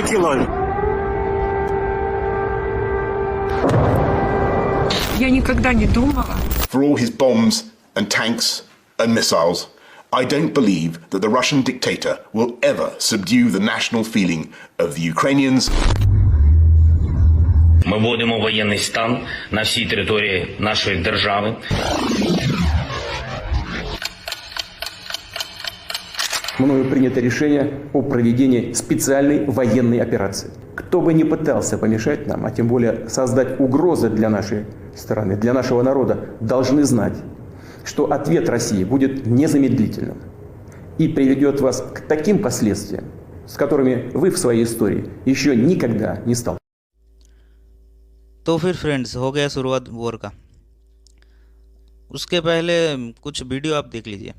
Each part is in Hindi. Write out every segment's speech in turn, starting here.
кило. Я никогда не думала. For all his bombs and tanks and missiles, I don't believe that the Russian dictator will ever subdue the national feeling of the Ukrainians. Ми вводимо воєнний стан на всій території нашої держави. Мною принято решение о проведении специальной военной операции. Кто бы ни пытался помешать нам, а тем более создать угрозы для нашей страны, для нашего народа, должны знать, что ответ России будет незамедлительным и приведет вас к таким последствиям, с которыми вы в своей истории еще никогда не сталкивались. तो फिर फ्रेंड्स हो गया शुरुआत वॉर का। उसके पहले कुछ वीडियो आप देख लीजिए।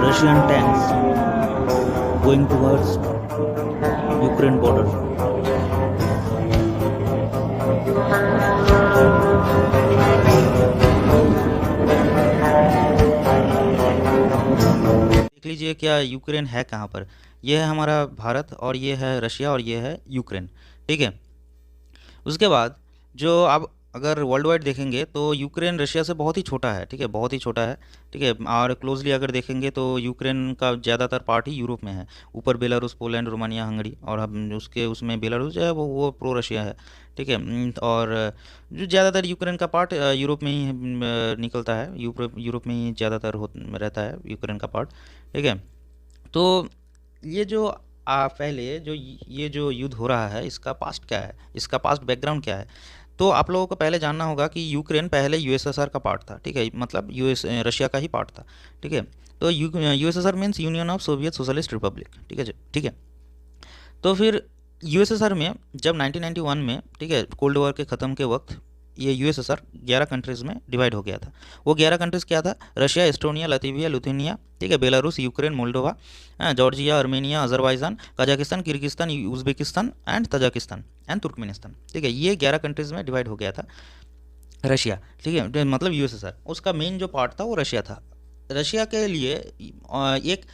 Russian tanks going towards Ukraine border. देख लीजिए क्या यूक्रेन है कहाँ पर। यह है हमारा भारत और ये है रशिया और ये है यूक्रेन, ठीक है। उसके बाद जो आप अगर वर्ल्ड वाइड देखेंगे तो यूक्रेन रशिया से बहुत ही छोटा है, ठीक है, बहुत ही छोटा है, ठीक है। और क्लोजली अगर देखेंगे तो यूक्रेन का ज़्यादातर पार्ट ही यूरोप में है। ऊपर बेलारूस, पोलैंड, रोमानिया, हंगरी और हम उसके उसमें बेलारूस जो है वो प्रो रशिया है, ठीक है। और जो ज़्यादातर यूक्रेन का पार्ट यूरोप में ही निकलता है, यूरोप में ही ज़्यादातर रहता है यूक्रेन का पार्ट, ठीक है। तो ये जो पहले जो ये जो युद्ध हो रहा है इसका पास्ट क्या है, इसका पास्ट बैकग्राउंड क्या है, तो आप लोगों को पहले जानना होगा कि यूक्रेन पहले यूएसएसआर का पार्ट था, ठीक है, मतलब रशिया का ही पार्ट था, ठीक है। तो USSR means union of Soviet socialist Republic, ठीक है, ठीक है। तो फिर यूएसएसआर में जब 1991 में, ठीक है, कोल्ड वॉर के ख़त्म के वक्त ये यूएसएसआर 11 कंट्रीज़ में डिवाइड हो गया था। वो 11 कंट्रीज़ क्या था? रशिया, एस्टोनिया, लतीविया, लिथुआनिया, ठीक है, Belarus, Ukraine, Moldova, Georgia, Armenia, Azerbaijan, Kazakhstan, Kyrgyzstan, Uzbekistan and Tajikistan and Turkmenistan, ठीक है। ये 11 कंट्रीज़ में डिवाइड हो गया था रशिया, ठीक है, मतलब यूएसएसआर। उसका मेन जो पार्ट था वो रशिया था। रशिया के लिए एक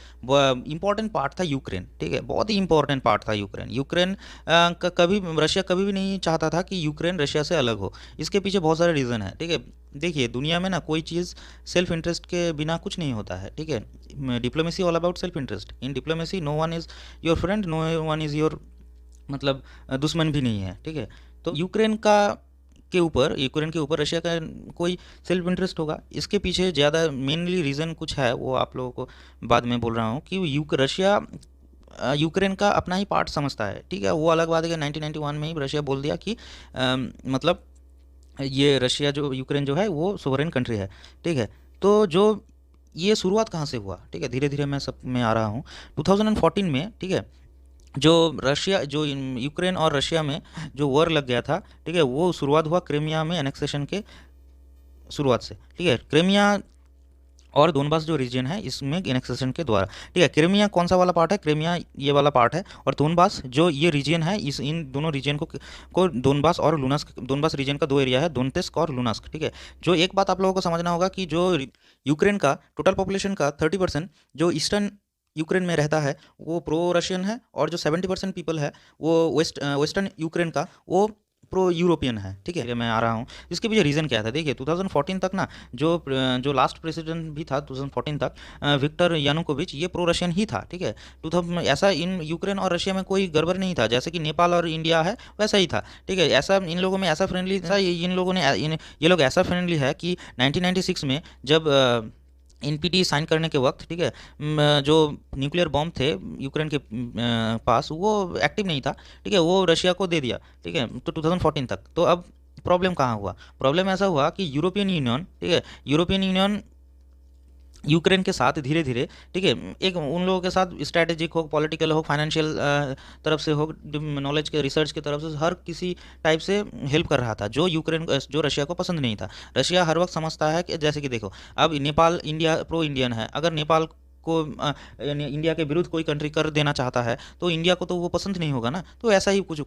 इम्पॉर्टेंट पार्ट था यूक्रेन, ठीक है, बहुत ही इम्पॉर्टेंट पार्ट था यूक्रेन। यूक्रेन का कभी रशिया कभी भी नहीं चाहता था कि यूक्रेन रशिया से अलग हो। इसके पीछे बहुत सारे रीज़न है, ठीक है। देखिए दुनिया में ना कोई चीज़ सेल्फ इंटरेस्ट के बिना कुछ नहीं होता है, ठीक है। Diplomacy all about self interest. In diplomacy no one is your friend, no one is your मतलब दुश्मन भी नहीं है, ठीक है। तो यूक्रेन के ऊपर रशिया का कोई सेल्फ इंटरेस्ट होगा। इसके पीछे ज़्यादा मेनली रीज़न कुछ है, वो आप लोगों को बाद में बोल रहा हूँ कि रशिया यूक्रेन का अपना ही पार्ट समझता है, ठीक है। वो अलग बात है कि 1991 में ही रशिया बोल दिया कि मतलब ये रशिया जो यूक्रेन जो है वो सोवरेन कंट्री है, ठीक है। तो जो ये शुरुआत कहाँ से हुआ, ठीक है, धीरे धीरे मैं सब में आ रहा हूँ। 2014 में, ठीक है, जो यूक्रेन और रशिया में जो वॉर लग गया था, ठीक है, वो शुरुआत हुआ क्रीमिया में एनेक्सेशन के शुरुआत से, ठीक है। क्रीमिया और दोनबास जो रीजन है इसमें एनेक्सेशन के द्वारा, ठीक है। क्रीमिया कौन सा वाला पार्ट है? क्रीमिया ये वाला पार्ट है। और दोनबास जो ये रीजन है, इन दोनों रीजन को दोनबास और लुनास्क, दोनबास रीजन का दो एरिया है, दोनेत्स्क और लुनास्क, ठीक है। जो एक बात आप लोगों को समझना होगा कि जो यूक्रेन का टोटल पॉपुलेशन का 30% जो ईस्टर्न यूक्रेन में रहता है वो प्रो रशियन है, और जो 70% पीपल है वो वेस्टर्न यूक्रेन का वो प्रो यूरोपियन है, ठीक है। मैं आ रहा हूँ इसके पीछे रीज़न क्या था। देखिए 2014 तक ना जो लास्ट प्रेसिडेंट भी था 2014 तक, विक्टर यानुकोविच, ये प्रो रशियन ही था, ठीक है। ऐसा इन यूक्रेन और रशिया में कोई गड़बड़ नहीं था, जैसे कि नेपाल और इंडिया है वैसा ही था, ठीक है। ऐसा इन लोगों में ऐसा फ्रेंडली था, ये लोग ऐसा फ्रेंडली है कि 1996 में जब एनपीटी साइन करने के वक्त, ठीक है, जो न्यूक्लियर बॉम्ब थे यूक्रेन के पास वो एक्टिव नहीं था, ठीक है, वो रशिया को दे दिया, ठीक है। तो 2014 तक। तो अब प्रॉब्लम कहाँ हुआ? प्रॉब्लम ऐसा हुआ कि यूरोपियन यूनियन, ठीक है, यूरोपियन यूनियन यूक्रेन के साथ धीरे धीरे, ठीक है, एक उन लोगों के साथ स्ट्रैटेजिक हो, पॉलिटिकल हो, फाइनेंशियल तरफ से हो, नॉलेज के रिसर्च की तरफ से, हर किसी टाइप से हेल्प कर रहा था, जो जो रशिया को पसंद नहीं था। रशिया हर वक्त समझता है कि जैसे कि देखो, अब नेपाल इंडिया प्रो इंडियन है, अगर नेपाल को यानी इंडिया के विरुद्ध कोई कंट्री कर देना चाहता है तो इंडिया को तो वो पसंद नहीं होगा ना। तो ऐसा ही कुछ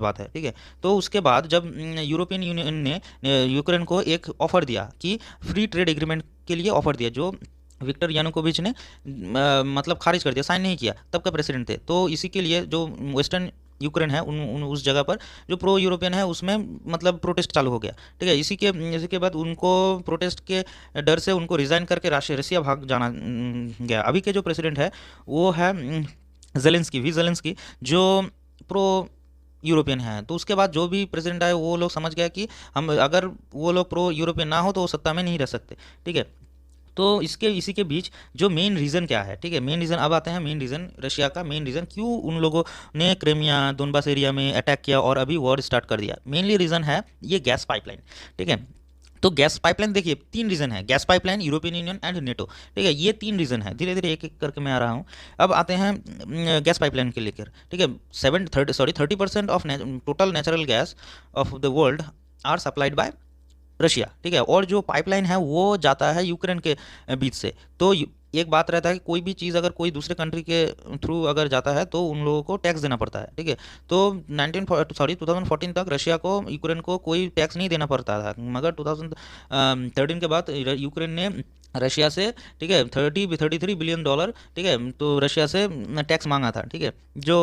बात है, ठीक है। तो उसके बाद जब यूरोपियन यूनियन ने यूक्रेन को एक ऑफर दिया कि फ्री ट्रेड एग्रीमेंट के लिए ऑफर दिया, जो विक्टर यानुकोविच ने मतलब खारिज कर दिया, साइन नहीं किया, तब का प्रेसिडेंट थे। तो इसी के लिए जो वेस्टर्न यूक्रेन है उस जगह पर जो प्रो यूरोपियन है उसमें मतलब प्रोटेस्ट चालू हो गया, ठीक है। इसी के बाद उनको प्रोटेस्ट के डर से उनको रिज़ाइन करके रशिया भाग जाना गया। अभी के जो प्रेसिडेंट है वो है जेलेंस्की, जो प्रो यूरोपियन है। तो उसके बाद जो भी प्रेसिडेंट आए वो लोग समझ गया कि हम अगर वो लोग प्रो यूरोपियन ना हो तो वो सत्ता में नहीं रह सकते, ठीक है। तो इसी के बीच जो मेन रीज़न क्या है, ठीक है, मेन रीज़न अब आते हैं, मेन रीज़न रशिया का मेन रीज़न क्यों उन लोगों ने क्रीमिया दोनबास एरिया में अटैक किया और अभी वॉर स्टार्ट कर दिया। मेनली रीज़न है ये गैस पाइपलाइन, ठीक है। तो गैस पाइपलाइन देखिए, 3 रीज़न है, gas pipeline, European union and NATO, ठीक है। ये 3 रीज़न है, धीरे धीरे एक एक करके मैं आ रहा हूँ। अब आते हैं गैस पाइपलाइन के लेकर, ठीक है। 30% of total natural gas of the world are supplied by Russia, ठीक है। और जो पाइपलाइन है वो जाता है यूक्रेन के बीच से। तो एक बात रहता है कि कोई भी चीज़ अगर कोई दूसरे कंट्री के थ्रू अगर जाता है तो उन लोगों को टैक्स देना पड़ता है, ठीक है। तो 2014 तक रशिया को यूक्रेन को कोई टैक्स नहीं देना पड़ता था, मगर 2013 के बाद यूक्रेन ने रशिया से, ठीक है, $33 बिलियन, ठीक है, तो रशिया से टैक्स मांगा था, ठीक है। जो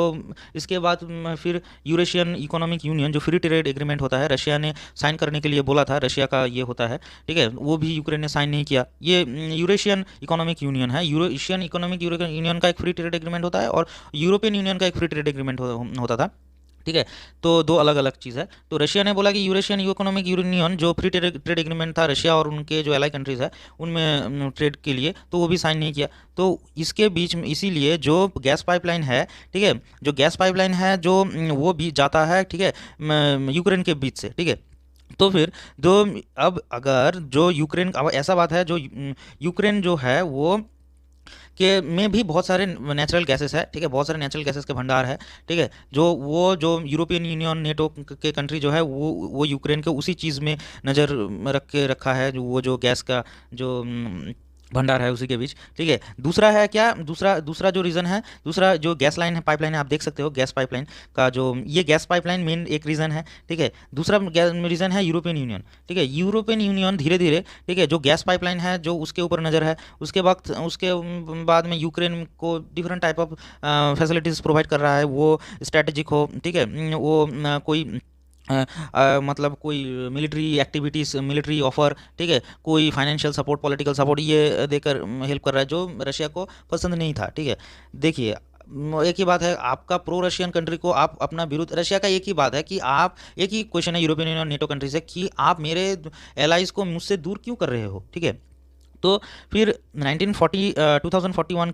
इसके बाद फिर यूरेशियन इकोनॉमिक यूनियन जो फ्री ट्रेड एग्रीमेंट होता है, रशिया ने साइन करने के लिए बोला था, रशिया का ये होता है, ठीक है, वो भी यूक्रेन ने साइन नहीं किया। ये यूरेशियन इकोनॉमिक यूनियन है, यूरेशियन इकोनॉमिक यूनियन का एक फ्री ट्रेड एग्रीमेंट होता है और यूरोपियन यूनियन का एक फ्री ट्रेड एग्रीमेंट होता था, ठीक है। तो 2 अलग अलग चीज़ है। तो रशिया ने बोला कि यूरेशियन इकोनॉमिक यूनियन जो फ्री ट्रेड एग्रीमेंट था रशिया और उनके जो एलाई कंट्रीज़ है उनमें ट्रेड के लिए, तो वो भी साइन नहीं किया। तो इसके बीच में इसीलिए जो गैस पाइपलाइन है, ठीक है, जो गैस पाइपलाइन है जो वो भी जाता है, ठीक है, यूक्रेन के बीच से, ठीक है। तो फिर जो अब अगर जो यूक्रेन, अब ऐसा बात है जो यूक्रेन जो है वो के में भी बहुत सारे नेचुरल गैसेस है, ठीक है, बहुत सारे नेचुरल गैसेस के भंडार है, ठीक है। जो यूरोपियन यूनियन नेटो के कंट्री जो है वो यूक्रेन के उसी चीज़ में नज़र रखा है, वो जो गैस का जो भंडार है उसी के बीच, ठीक है। दूसरा है क्या, दूसरा जो रीज़न है, दूसरा जो गैस लाइन है, पाइपलाइन है, आप देख सकते हो गैस पाइपलाइन का जो ये गैस पाइपलाइन मेन एक रीज़न है, ठीक है। दूसरा रीज़न है यूरोपियन यूनियन, ठीक है। यूरोपियन यूनियन धीरे धीरे, ठीक है, जो गैस पाइपलाइन है जो उसके ऊपर नज़र है, उसके बाद में यूक्रेन को different type of facilities provide कर रहा है, वो स्ट्रैटेजिक हो, ठीक है, वो कोई मतलब कोई मिलिट्री एक्टिविटीज़, मिलिट्री ऑफर, ठीक है, कोई फाइनेंशियल सपोर्ट, पॉलिटिकल सपोर्ट ये देकर हेल्प कर रहा है, जो रशिया को पसंद नहीं था, ठीक है। देखिए एक ही बात है, आपका प्रो रशियन कंट्री को आप अपना विरुद्ध, रशिया का एक ही बात है कि आप, एक ही क्वेश्चन है यूरोपियन यूनियन नेटो कंट्री से कि आप मेरे एलाइज को मुझसे दूर क्यों कर रहे हो, ठीक है। तो फिर 2014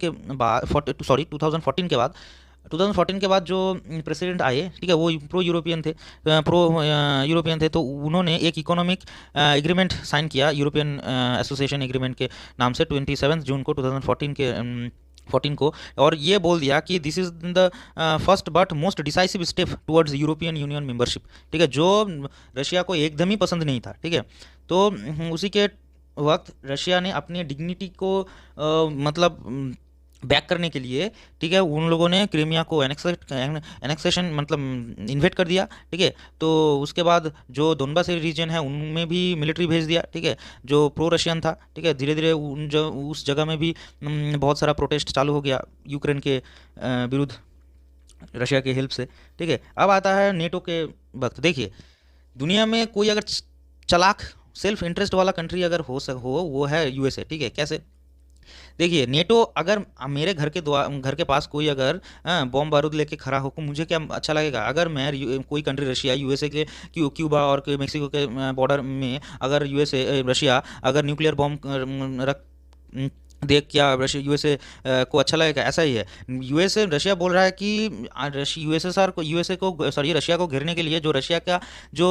के बाद 2014 के बाद जो प्रेसिडेंट आए, ठीक है, वो प्रो यूरोपियन थे, तो उन्होंने एक इकोनॉमिक एग्रीमेंट साइन किया यूरोपियन एसोसिएशन एग्रीमेंट के नाम से 27 जून को 2014 को, और ये बोल दिया कि this is the first but most decisive step towards European union membership, ठीक है, जो रशिया को एकदम ही पसंद नहीं था, ठीक है। तो उसी के वक्त रशिया ने अपनी डिग्निटी को मतलब बैक करने के लिए, ठीक है, उन लोगों ने क्रीमिया को एनेक्सेशन मतलब इन्वेट कर दिया, ठीक है। तो उसके बाद जो दोनबास रीजन है उनमें भी मिलिट्री भेज दिया, ठीक है, जो प्रो रशियन था, ठीक है। धीरे धीरे उस जगह में भी बहुत सारा प्रोटेस्ट चालू हो गया यूक्रेन के विरुद्ध रशिया के हेल्प से, ठीक है। अब आता है नेटो के वक्त। देखिए दुनिया में कोई अगर चालाक सेल्फ इंटरेस्ट वाला कंट्री अगर हो वो है यूएसए, ठीक है। कैसे, देखिए नेटो अगर मेरे घर के पास कोई अगर बॉम्ब बारूद लेके खड़ा हो, मुझे क्या अच्छा लगेगा? अगर मैं कोई कंट्री रशिया यूएसए के क्यूबा और मेक्सिको के बॉर्डर में अगर यूएसए रशिया अगर न्यूक्लियर बॉम्ब देख क्या रशिया यूएसए को अच्छा लगेगा, ऐसा ही है। यूएसए रशिया बोल रहा है कि रशिया को घेरने के लिए जो रशिया का जो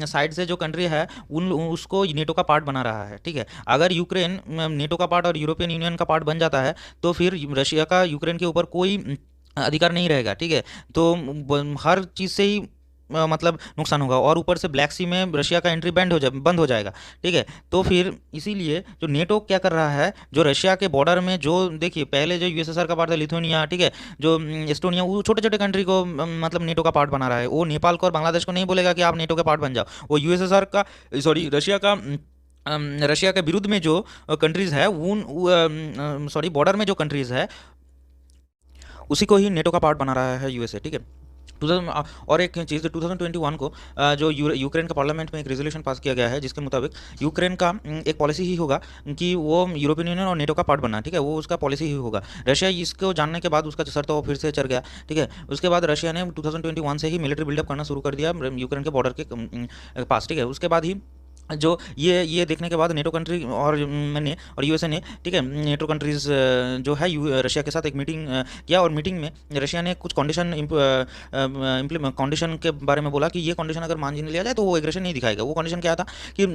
साइड से जो कंट्री है उन उसको नेटो का पार्ट बना रहा है, ठीक है। अगर यूक्रेन नेटो का पार्ट और यूरोपियन यूनियन का पार्ट बन जाता है तो फिर रशिया का यूक्रेन के ऊपर कोई अधिकार नहीं रहेगा, ठीक है। तो हर चीज़ से ही मतलब नुकसान होगा, और ऊपर से ब्लैक सी में रशिया का एंट्री बंद हो जाएगा, ठीक है। तो फिर इसीलिए जो नेटो क्या कर रहा है, जो रशिया के बॉर्डर में जो देखिए पहले जो यूएसएसआर का पार्ट था लिथुआनिया, ठीक है, जो एस्टोनिया, वो छोटे छोटे कंट्री को मतलब नेटो का पार्ट बना रहा है। वो नेपाल को और बांग्लादेश को नहीं बोलेगा कि आप नेटो के पार्ट बन जाओ। वो यूएसएसआर का रशिया के विरुद्ध में जो कंट्रीज़ है उन बॉर्डर में जो कंट्रीज़ है उसी को ही नेटो का पार्ट बना रहा है यूएसए, ठीक है। 2000 और एक चीज़ 2021 को जो यूक्रेन का पार्लियामेंट में एक रेजोल्यूशन पास किया गया है जिसके मुताबिक यूक्रेन का एक पॉलिसी ही होगा कि वो यूरोपियन यूनियन और नेटो का पार्ट बनना, ठीक है। वो उसका पॉलिसी ही होगा। रशिया इसको जानने के बाद उसका सर तो फिर से चढ़ गया, ठीक है। उसके बाद रशिया ने 2021 से ही मिलिट्री बिल्डअप करना शुरू कर दिया यूक्रेन के बॉर्डर के पास, ठीक है। उसके बाद ही जो ये देखने के बाद नेटो कंट्री और मैंने और यूएसए ने, ठीक है, नेटो कंट्रीज़ जो है रशिया के साथ एक मीटिंग किया, और मीटिंग में रशिया ने कुछ कंडीशन के बारे में बोला कि ये कंडीशन अगर मान लिया जाए तो वो एग्रेशन नहीं दिखाएगा। वो कंडीशन क्या था कि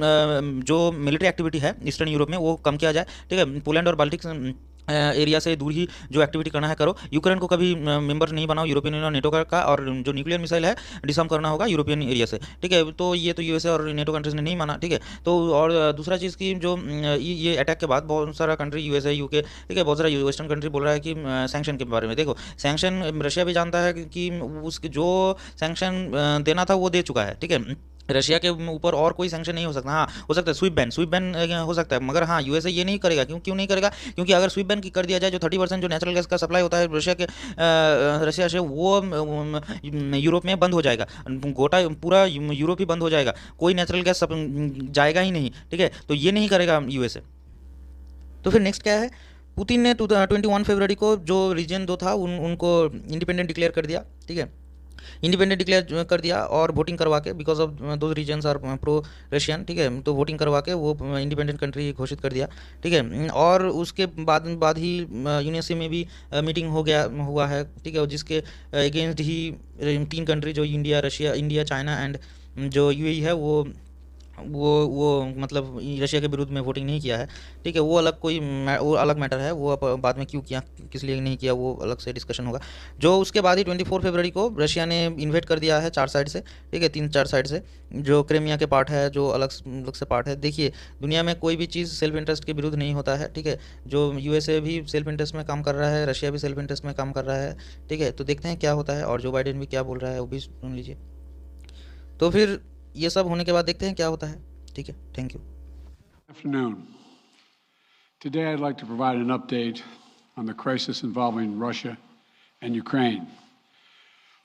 जो मिलिट्री एक्टिविटी है ईस्टर्न यूरोप में वो कम किया जाए, ठीक है। पोलैंड और बाल्टिक एरिया से दूर ही जो एक्टिविटी करना है करो। यूक्रेन को कभी मेंबर नहीं बनाओ यूरोपियन यूनियन और नेटो का, और जो न्यूक्लियर मिसाइल है डिसआर्म करना होगा यूरोपियन एरिया से, ठीक है। तो ये तो यूएसए और नेटो कंट्रीज ने नहीं माना, ठीक है। तो और दूसरा चीज़ की जो ये अटैक के बाद बहुत सारा कंट्री यूएसए यूके, ठीक है, बहुत सारा वेस्टर्न कंट्री बोल रहा है कि सैंक्शन के बारे में। देखो सैंक्शन रशिया भी जानता है कि उसके जो सैंक्शन देना था वो दे चुका है, ठीक है। रशिया के ऊपर और कोई सैंक्शन नहीं हो सकता। हाँ, हो सकता है स्विफ्ट बैन हो सकता है, मगर हाँ यूएसए ये नहीं करेगा। क्यों नहीं करेगा? क्योंकि अगर स्विफ्ट बैन कर दिया जाए, जो 30% जो नेचुरल गैस का सप्लाई होता है रशिया से, वो यूरोप में बंद हो जाएगा। गोटा पूरा यूरोप ही बंद हो जाएगा, कोई नेचुरल गैस जाएगा ही नहीं, ठीक है। तो ये नहीं करेगा यूएसए। तो फिर नेक्स्ट क्या है, पुतिन ने 21 फरवरी को जो रीजन 2 था उनको इंडिपेंडेंट डिक्लेयर कर दिया, ठीक है। इंडिपेंडेंट डिक्लेयर कर दिया और वोटिंग करवा के, बिकॉज ऑफ दो रीजन्स आर प्रो रशियन, ठीक है। तो वोटिंग करवा के वो इंडिपेंडेंट कंट्री घोषित कर दिया, ठीक है। और उसके बाद ही यूएनएससी में भी मीटिंग हुआ है, ठीक है, जिसके अगेंस्ट ही 3 कंट्री जो इंडिया, चाइना एंड जो यूएई है वो मतलब रशिया के विरुद्ध में वोटिंग नहीं किया है, ठीक है। वो अलग मैटर है। वो बाद में क्यों किया, किस लिए नहीं किया, वो अलग से डिस्कशन होगा। जो उसके बाद ही 24 फरवरी को रशिया ने इन्वेट कर दिया है 4 साइड से, ठीक है, 3-4 साइड से, जो क्रीमिया के पार्ट है, जो अलग से पार्ट है। देखिए दुनिया में कोई भी चीज़ सेल्फ इंटरेस्ट के विरुद्ध नहीं होता है, ठीक है। जो यूएसए भी सेल्फ इंटरेस्ट में काम कर रहा है, रशिया भी सेल्फ इंटरेस्ट में काम कर रहा है, ठीक है। तो देखते हैं क्या होता है, और जो बाइडेन भी क्या बोल रहा है वो भी सुन लीजिए। तो फिर ये सब होने के बाद देखते हैं क्या होता है, ठीक है। Thank you. Afternoon. Today I'd like to provide an update on the crisis involving Russia and Ukraine.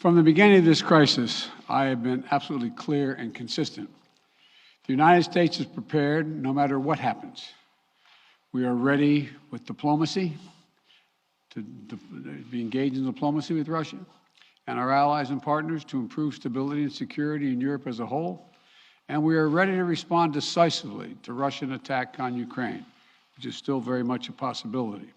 From the beginning of this crisis, I have been absolutely clear and consistent. The United States is prepared no matter what happens. We are ready with diplomacy to be engaged in diplomacy with Russia and our allies and partners to improve stability and security in Europe as a whole. And we are ready to respond decisively to Russian attack on Ukraine, which is still very much a possibility.